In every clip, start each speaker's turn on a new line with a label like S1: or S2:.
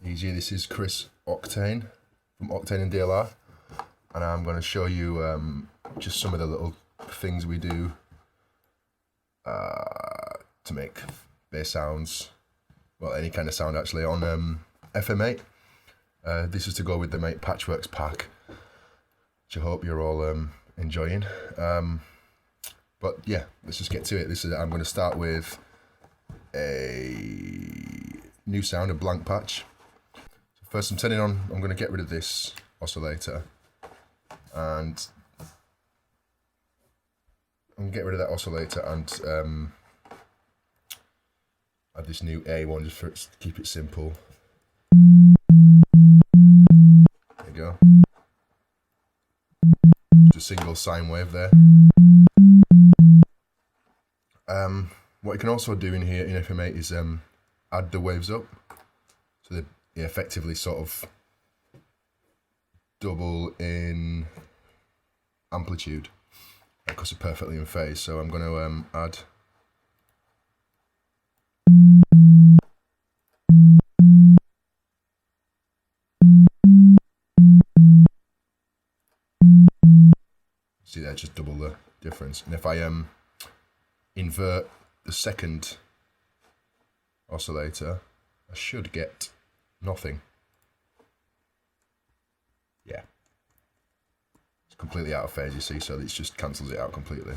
S1: Easy, this is Chris Octane from Octane DLR, and I'm going to show you just some of the little things we do to make bass sounds, well, any kind of sound actually, on FM8. This is to go with the PatchWorx pack, which I hope you're all enjoying. But yeah, let's just get to it. I'm going to start with a new sound, a blank patch. So first I'm going to get rid of this oscillator, and I'm going to get rid of that oscillator and add this new A1 just to keep it simple. There you go. Just a single sine wave there. What you can also do in here in FM8 is add the waves up, so they effectively sort of double in amplitude because they're perfectly in phase. So I'm going to add see there, just double the difference. And if I invert the second oscillator, I should get nothing. Yeah, it's completely out of phase, you see, so it just cancels it out completely.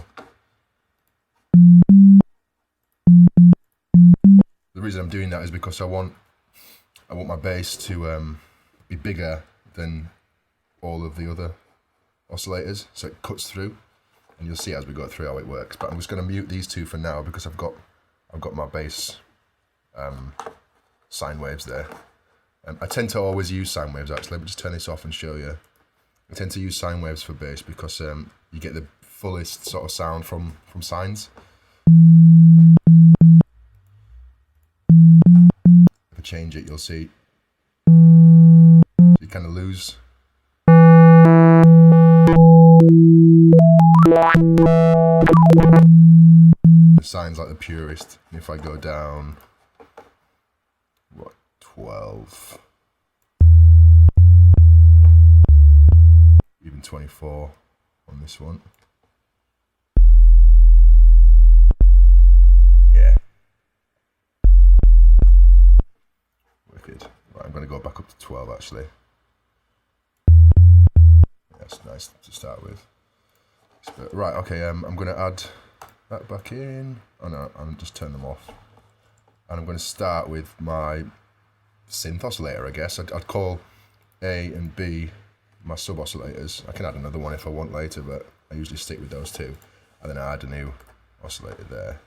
S1: The reason I'm doing that is because I want my bass to be bigger than all of the other oscillators, so it cuts through. And you'll see as we go through how it works. But I'm just going to mute these two for now because I've got my bass sine waves there. I tend to always use sine waves actually. Let me just turn this off and show you. I tend to use sine waves for bass because you get the fullest sort of sound from sines. If I change it, you'll see you kind of lose. The sine's like the purest. And if I go down, what, 12, even 24 on this one. Yeah. Wicked. Right, I'm going to go back up to 12 actually. That's nice to start with. Right, okay, I'm going to add that back in. Oh no, I'll just turn them off. And I'm going to start with my synth oscillator, I guess. I'd call A and B my sub oscillators. I can add another one if I want later, but I usually stick with those two. And then I add a new oscillator there.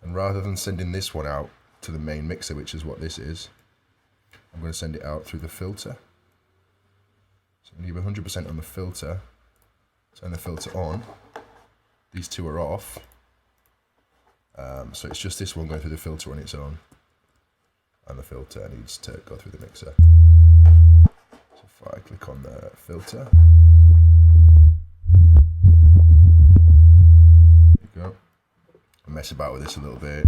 S1: And rather than sending this one out to the main mixer, which is what this is, I'm going to send it out through the filter. So I'm going to give 100% on the filter. Turn the filter on. These two are off. So it's just this one going through the filter on its own. And the filter needs to go through the mixer. So if I click on the filter. There you go. I'll mess about with this a little bit.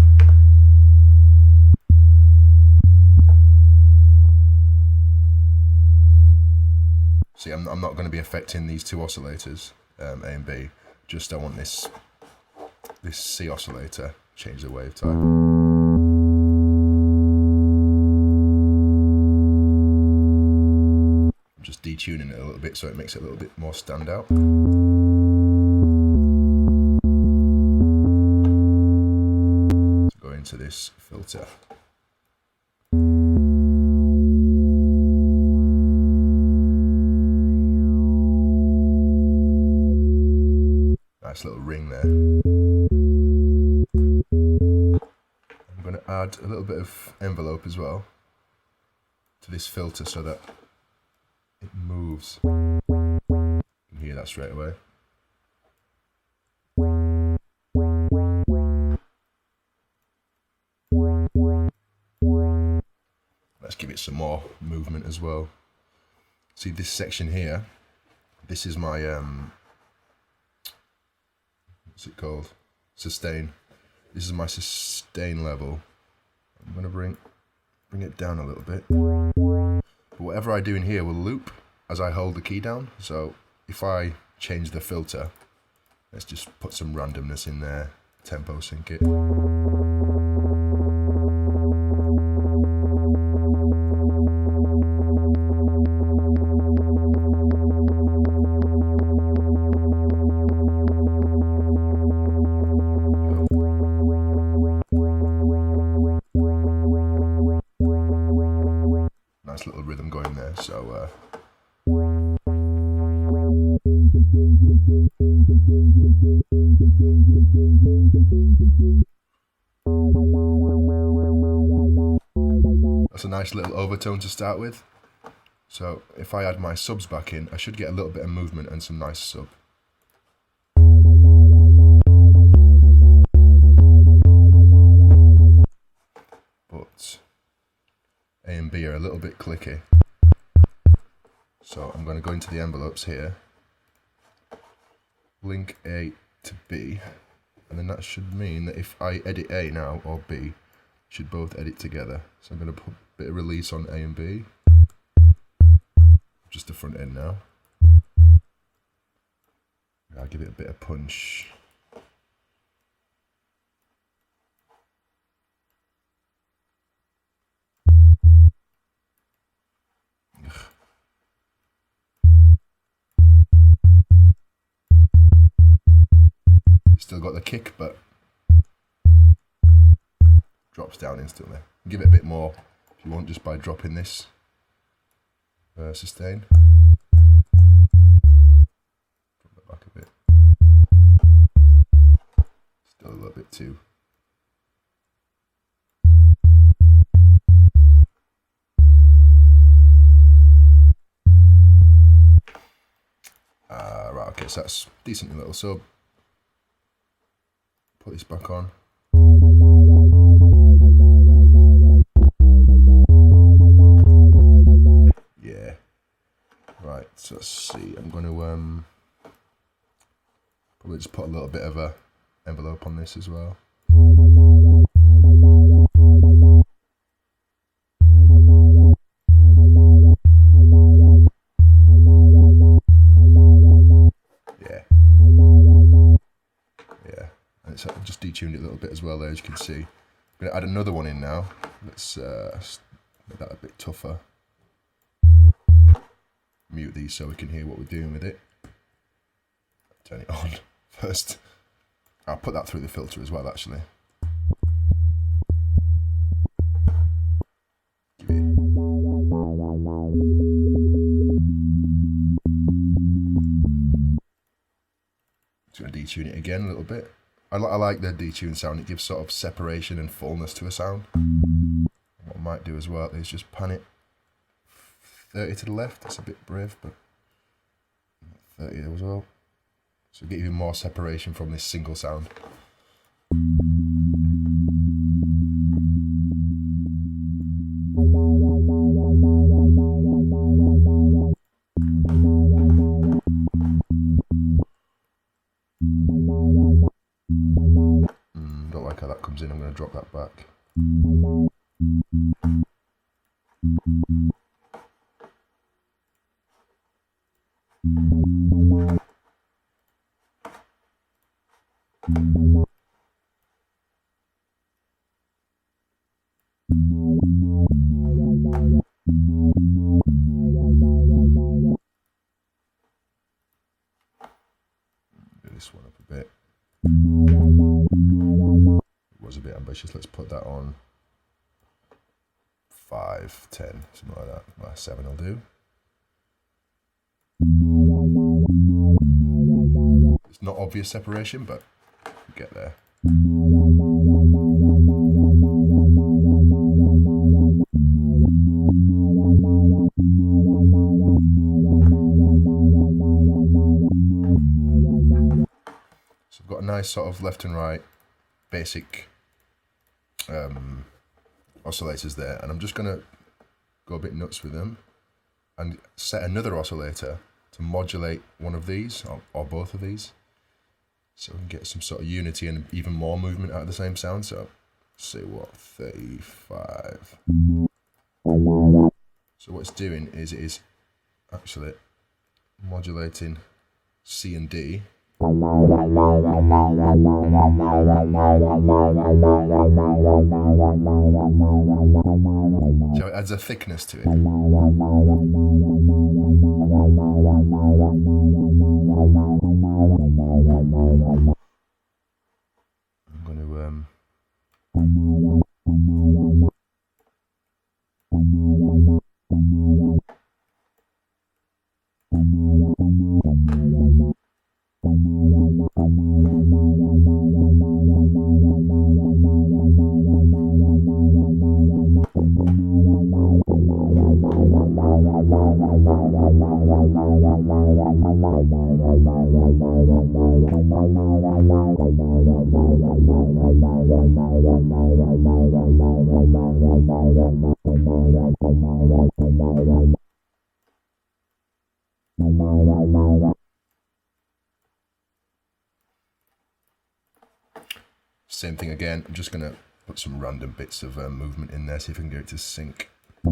S1: See, I'm not going to be affecting these two oscillators, A and B. Just I want this C oscillator, change the wave type. I'm just detuning it a little bit so it makes it a little bit more stand out. So go into this filter. Nice little ring there. I'm going to add a little bit of envelope as well to this filter so that it moves. You can hear that straight away. Let's give it some more movement as well. See this section here, this is my what's it called? Sustain. This is my sustain level. I'm going to bring it down a little bit. But whatever I do in here will loop as I hold the key down. So if I change the filter, let's just put some randomness in there, tempo sync it. Nice little rhythm going there, so that's a nice little overtone to start with. So if I add my subs back in, I should get a little bit of movement and some nice sub. But A and B are a little bit clicky. So I'm going to go into the envelopes here, link A to B, and then that should mean that if I edit A now, or B, should both edit together. So I'm going to put a bit of release on A and B, just the front end now. I'll give it a bit of punch. Still got the kick, but drops down instantly. Give it a bit more if you want, just by dropping this sustain. Drop it back a bit. Still a little bit too. Right, okay, so that's decently little sub. Put this back on. Yeah. Right, so let's see. I'm going to probably just put a little bit of a envelope on this as well. I'm just detuned it a little bit as well there, as you can see. I'm going to add another one in now. Let's make that a bit tougher. Mute these so we can hear what we're doing with it. Turn it on first. I'll put that through the filter as well, actually. Just going to detune it again a little bit. I like the detune sound. It gives sort of separation and fullness to a sound. What I might do as well is just pan it 30 to the left. That's a bit brave, but 30 as well. So get even more separation from this single sound. Don't like how that comes in. I'm going to drop that back. Do this one up a bit. It was a bit ambitious. Let's put that on 5, 10, something like that. Well, 7 will do. It's not obvious separation, but we get there. So I've got a nice sort of left and right basic oscillators there, and I'm just going to go a bit nuts with them and set another oscillator to modulate one of these or both of these. so we can get some sort of unity and even more movement out of the same sound. So say what, 35. So what it's doing is it is actually modulating C and D. So it adds a thickness to it. I'm going to same thing again. I'm just going to put some random bits of movement in there, see if we can get it to sync. Play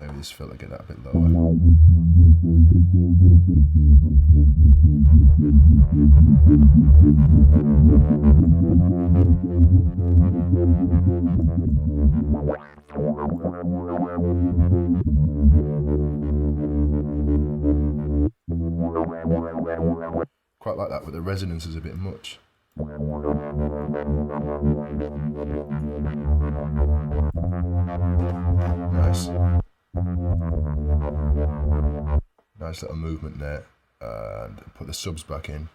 S1: with this filter, get that a bit lower. Quite like that, but the resonance is a bit much. Nice. Nice little movement there. And put the subs back in.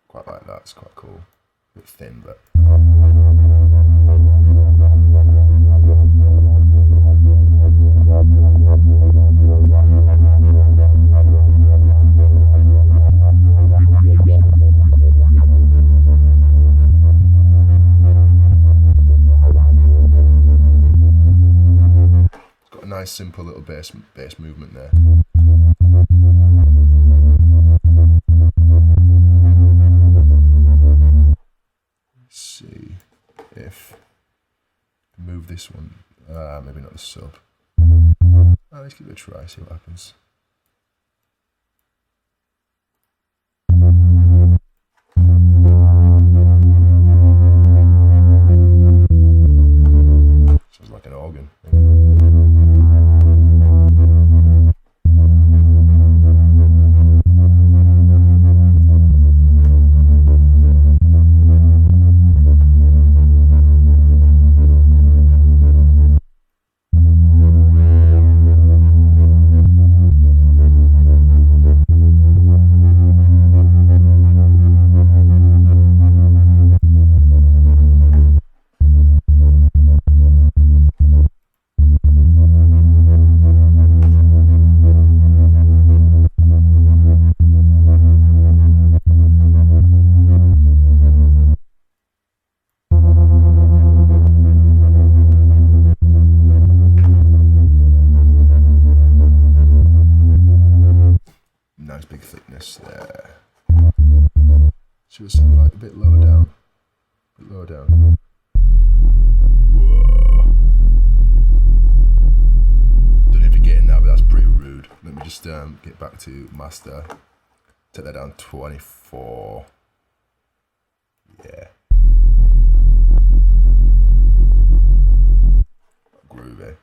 S1: Quite like that, it's quite cool. A bit thin, but... Nice simple little bass movement there. Let's see if move this one. Maybe not the sub. Let's give it a try, see what happens. Sounds like an organ. Nice big thickness there. Should we something like a bit lower down? A bit lower down. Whoa. Don't know if you're getting that, but that's pretty rude. Let me just get back to master. Take that down 24. Yeah. Groovy.